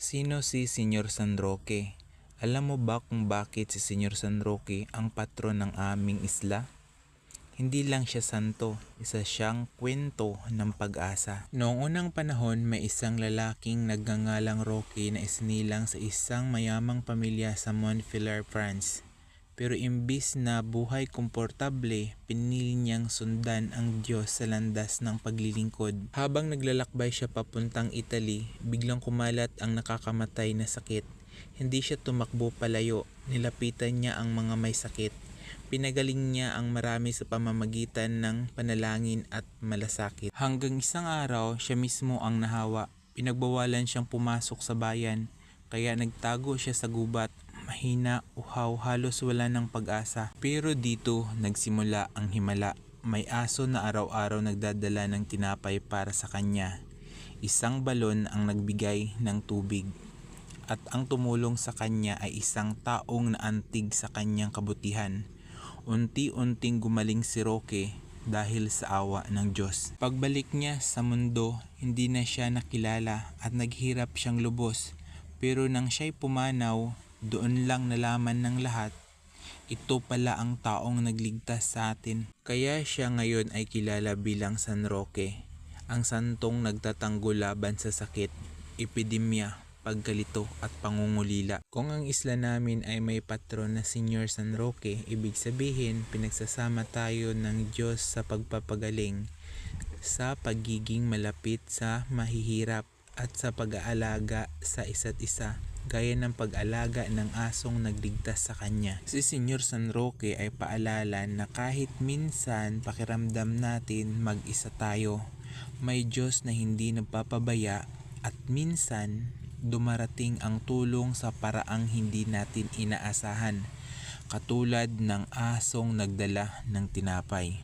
Sino si Senyor San Roque? Alam mo ba kung bakit si Senyor San Roque ang patron ng aming isla? Hindi lang siya santo, isa siyang kwento ng pag-asa. Noong unang panahon, may isang lalaking nagngangalang Roque na isinilang sa isang mayamang pamilya sa Montpellier, France. Pero imbis na buhay komportable, pinili niyang sundan ang Diyos sa landas ng paglilingkod. Habang naglalakbay siya papuntang Italy, biglang kumalat ang nakakamatay na sakit. Hindi siya tumakbo palayo, nilapitan niya ang mga may sakit. Pinagaling niya ang marami sa pamamagitan ng panalangin at malasakit. Hanggang isang araw, siya mismo ang nahawa. Pinagbawalan siyang pumasok sa bayan, kaya nagtago siya sa gubat. Mahina, uhaw, halos wala ng pag-asa. Pero dito nagsimula ang himala. May aso na araw-araw nagdadala ng tinapay para sa kanya. Isang balon ang nagbigay ng tubig. At ang tumulong sa kanya ay isang taong naantig sa kanyang kabutihan. Unti-unting gumaling si Roque dahil sa awa ng Diyos. Pagbalik niya sa mundo, hindi na siya nakilala at naghirap siyang lubos. Pero nang siya'y pumanaw, doon lang nalaman ng lahat, ito pala ang taong nagligtas sa atin. Kaya siya ngayon ay kilala bilang San Roque, ang santong nagtatanggol laban sa sakit, epidemya, pagkalito at pangungulila. Kung ang isla namin ay may patron na Senyor San Roque, ibig sabihin pinagsasama tayo ng Diyos sa pagpapagaling, sa pagiging malapit sa mahihirap at sa pag-aalaga sa isa't isa, gaya ng pag-alaga ng asong nagligtas sa kanya. Si Senyor San Roque ay paalala na kahit minsan pakiramdam natin mag-isa tayo, may Diyos na hindi nagpapabaya at minsan dumarating ang tulong sa paraang hindi natin inaasahan, katulad ng asong nagdala ng tinapay.